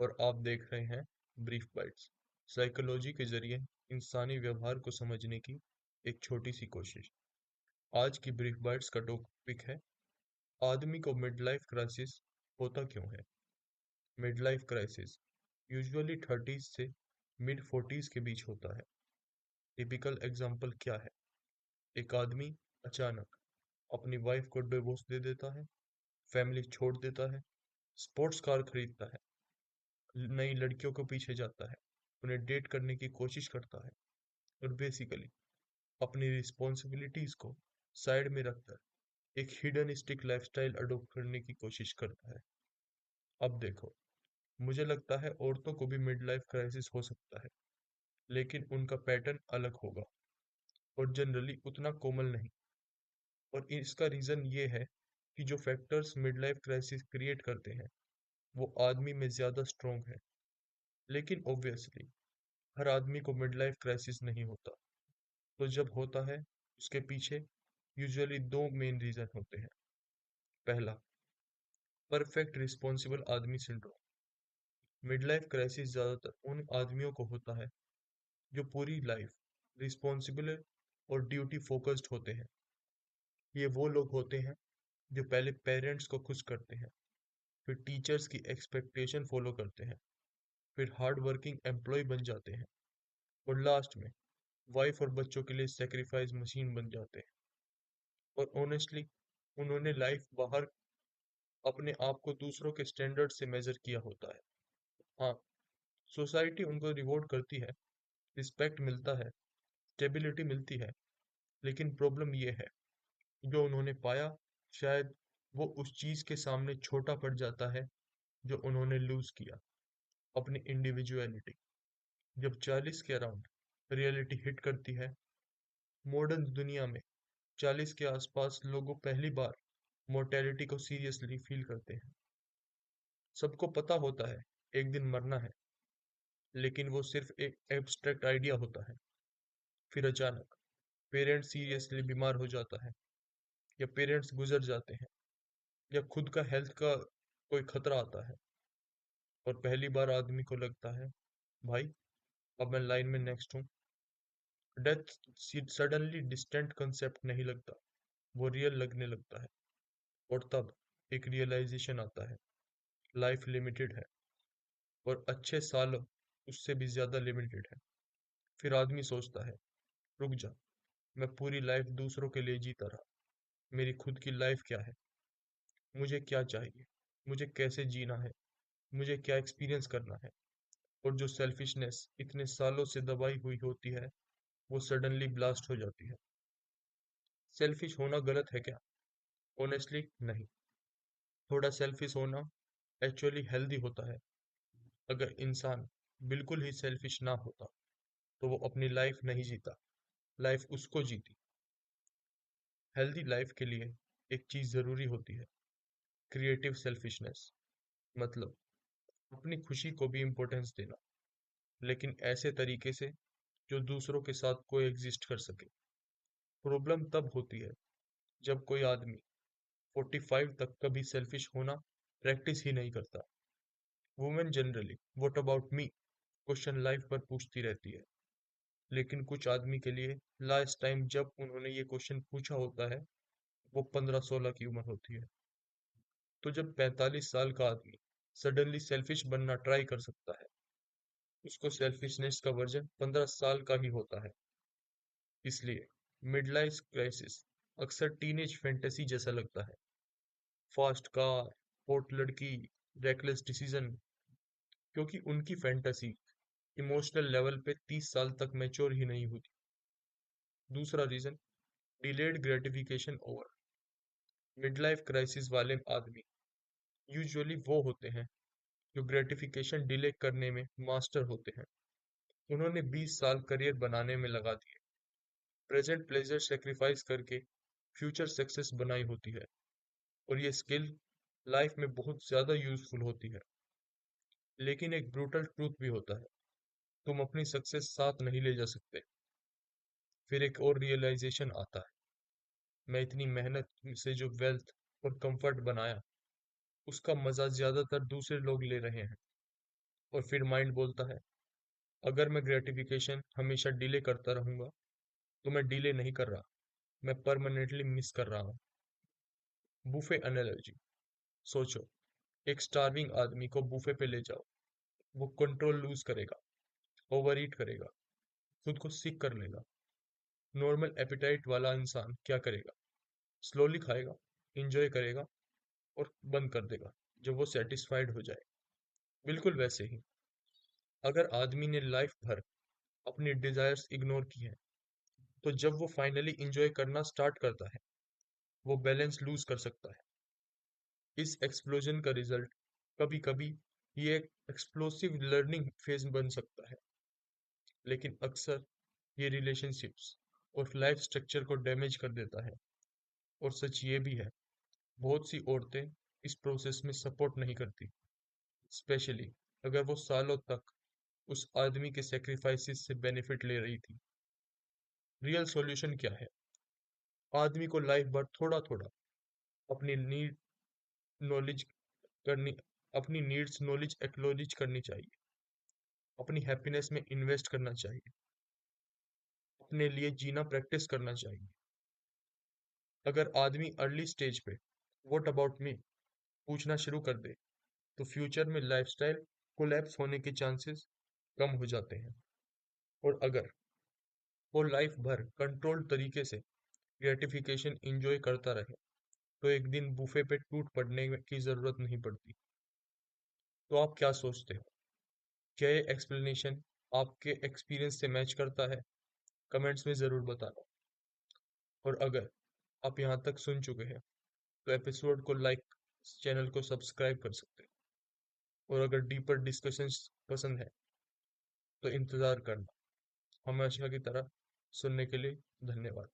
और आप देख रहे हैं ब्रीफ बाइट्स। साइकोलॉजी के जरिए इंसानी व्यवहार को समझने की एक छोटी सी कोशिश। आज की ब्रीफ बाइट्स का टॉपिक है आदमी को मिड लाइफ क्राइसिस होता क्यों है। Mid life crisis usually 30s से मिड 40s के बीच होता है। टिपिकल एग्जाम्पल क्या है? एक आदमी अचानक अपनी वाइफ को डिवोर्स दे देता है, फैमिली छोड़ देता है, स्पोर्ट्स कार खरीदता है, नई लड़कियों के पीछे जाता है, उन्हें डेट करने की कोशिश करता है और बेसिकली अपनी रिस्पॉन्सिबिलिटीज को साइड में रखकर एक हिडनिस्टिक लाइफस्टाइल अडॉप्ट करने की कोशिश करता है। अब देखो, मुझे लगता है औरतों को भी मिड लाइफ क्राइसिस हो सकता है, लेकिन उनका पैटर्न अलग होगा और जनरली उतना कोमल नहीं। और इसका रीजन ये है कि जो factors mid life crisis create करते हैं वो आदमी में ज्यादा स्ट्रोंग है। लेकिन ऑब्वियसली हर आदमी को मिड लाइफ क्राइसिस नहीं होता। तो जब होता है उसके पीछे यूजुअली दो मेन रीजन होते हैं। पहला, परफेक्ट रिस्पॉन्सिबल आदमी सिंड्रोम। मिड लाइफ क्राइसिस ज्यादातर उन आदमियों को होता है जो पूरी लाइफ रिस्पॉन्सिबल और ड्यूटी फोकस्ड होते हैं। ये वो लोग होते हैं जो पहले पेरेंट्स को खुश करते हैं, फिर टीचर्स की एक्सपेक्टेशन फॉलो करते हैं, फिर हार्ड वर्किंग एम्प्लॉय बन जाते हैं और लास्ट में वाइफ और बच्चों के लिए सेक्रीफाइस मशीन बन जाते हैं। और ऑनेस्टली उन्होंने लाइफ बाहर अपने आप को दूसरों के स्टैंडर्ड से मेजर किया होता है। हाँ, सोसाइटी उनको रिवॉर्ड करती है, रिस्पेक्ट मिलता है, स्टेबिलिटी मिलती है, लेकिन प्रॉब्लम ये है जो उन्होंने पाया, शायद वो उस चीज के सामने छोटा पड़ जाता है जो उन्होंने लूज किया, अपनी इंडिविजुअलिटी। जब 40 के अराउंड रियलिटी हिट करती है, मॉडर्न दुनिया में 40 के आसपास लोगों पहली बार मोर्टेलिटी को सीरियसली फील करते हैं। सबको पता होता है एक दिन मरना है, लेकिन वो सिर्फ एक एब्स्ट्रैक्ट आइडिया होता है। फिर अचानक पेरेंट्स सीरियसली बीमार हो जाता है, या पेरेंट्स गुजर जाते हैं, या खुद का हेल्थ का कोई खतरा आता है, और पहली बार आदमी को लगता है भाई अब मैं लाइन में नेक्स्ट हूँ। डेथ सडनली डिस्टेंट कंसेप्ट नहीं लगता, वो रियल लगने लगता है। और तब एक रियलाइजेशन आता है, लाइफ लिमिटेड है और अच्छे साल उससे भी ज्यादा लिमिटेड है। फिर आदमी सोचता है, रुक जा, मैं पूरी लाइफ दूसरों के लिए जीता रहा, मेरी खुद की लाइफ क्या है? मुझे क्या चाहिए? मुझे कैसे जीना है? मुझे क्या एक्सपीरियंस करना है? और जो सेल्फिशनेस इतने सालों से दबाई हुई होती है वो सडनली ब्लास्ट हो जाती है। सेल्फिश होना गलत है क्या? ऑनेस्टली नहीं। थोड़ा सेल्फिश होना एक्चुअली हेल्दी होता है। अगर इंसान बिल्कुल ही सेल्फिश ना होता तो वो अपनी लाइफ नहीं जीता, लाइफ उसको जीती। हेल्दी लाइफ के लिए एक चीज जरूरी होती है, क्रिएटिव सेल्फिशनेस। मतलब अपनी खुशी को भी इम्पोर्टेंस देना, लेकिन ऐसे तरीके से जो दूसरों के साथ कोई एग्जिस्ट कर सके। प्रॉब्लम तब होती है जब कोई आदमी 45 तक कभी सेल्फिश होना प्रैक्टिस ही नहीं करता। Women generally what about me question life पर पूछती रहती है, लेकिन कुछ आदमी के लिए लास्ट टाइम जब उन्होंने ये क्वेश्चन पूछा होता है वो 15-16 की उम्र होती है। तो जब 45 साल का आदमी सडनली सेल्फिश बनना ट्राई कर सकता है, उसको सेल्फिशनेस का वर्जन 15 साल का ही होता है। इसलिए मिड लाइफ क्राइसिस अक्सर टीनेज फैंटेसी जैसा लगता है। फास्ट कार, हॉट लड़की, रेकलेस डिसीजन, क्योंकि उनकी फैंटेसी इमोशनल लेवल पे 30 साल तक मैच्योर ही नहीं हुई। दूसरा reason, delayed gratification over. Mid life crisis वाले आदमी यूजुअली वो होते हैं जो ग्रेटिफिकेशन डिले करने में मास्टर होते हैं। उन्होंने 20 साल करियर बनाने में लगा दिए, प्रेजेंट प्लेजर सेक्रीफाइस करके फ्यूचर सक्सेस बनाई होती है, और ये स्किल लाइफ में बहुत ज्यादा यूजफुल होती है। लेकिन एक ब्रूटल ट्रूथ भी होता है, तुम अपनी सक्सेस साथ नहीं ले जा सकते। फिर एक और रियलाइजेशन आता है, मैं इतनी मेहनत से जो वेल्थ और कंफर्ट बनाया उसका मजा ज्यादातर दूसरे लोग ले रहे हैं। और फिर माइंड बोलता है, अगर मैं ग्रेटिफिकेशन हमेशा डिले करता रहूंगा तो मैं डिले नहीं कर रहा, मैं परमानेंटली मिस कर रहा हूँ। Buffet analogy. सोचो, एक स्टार्विंग आदमी को बुफे पे ले जाओ, वो कंट्रोल लूज करेगा, ओवर ईट करेगा, खुद को सिक कर लेगा। नॉर्मल एपिटाइट वाला इंसान क्या करेगा? स्लोली खाएगा, इंजॉय करेगा और बंद कर देगा जब वो सेटिस्फाइड हो जाए। बिल्कुल वैसे ही, अगर आदमी ने लाइफ भर अपनी डिजायर्स इग्नोर की हैं, तो जब वो फाइनली इंजॉय करना स्टार्ट करता है, वो बैलेंस लूज कर सकता है। इस एक्सप्लोजन का रिजल्ट कभी कभी ये एक एक्सप्लोसिव लर्निंग फेज बन सकता है, लेकिन अक्सर ये रिलेशनशिप्स और लाइफ स्ट्रक्चर को डैमेज कर देता है। और सच ये भी है, बहुत सी औरतें इस प्रोसेस में सपोर्ट नहीं करती, स्पेशली अगर वो सालों तक उस आदमी के सेक्रीफाइसेस से बेनिफिट ले रही थी। रियल सॉल्यूशन क्या है? आदमी को लाइफ भर थोड़ा थोड़ा अपनी नीड नॉलेज करनी अपनी नीड्स नॉलेज एक्नॉलेज करनी चाहिए, अपनी हैप्पीनेस में इन्वेस्ट करना चाहिए, अपने लिए जीना प्रैक्टिस करना चाहिए। अगर आदमी अर्ली स्टेज पे व्हाट अबाउट मी पूछना शुरू कर दे, तो फ्यूचर में लाइफस्टाइल कोलैप्स होने के चांसेस कम हो जाते हैं। और अगर वो लाइफ भर कंट्रोल्ड तरीके से ग्रेटिफिकेशन इंजॉय करता रहे, तो एक दिन बुफे पे टूट पड़ने की जरूरत नहीं पड़ती। तो आप क्या सोचते हो? क्या ये एक्सप्लेनेशन आपके एक्सपीरियंस से मैच करता है? कमेंट्स में ज़रूर बताना। और अगर आप यहाँ तक सुन चुके हैं तो एपिसोड को लाइक, चैनल को सब्सक्राइब कर सकते हैं। और अगर डीपर डिस्कशंस पसंद है तो इंतज़ार करना। हमेशा की तरह सुनने के लिए धन्यवाद।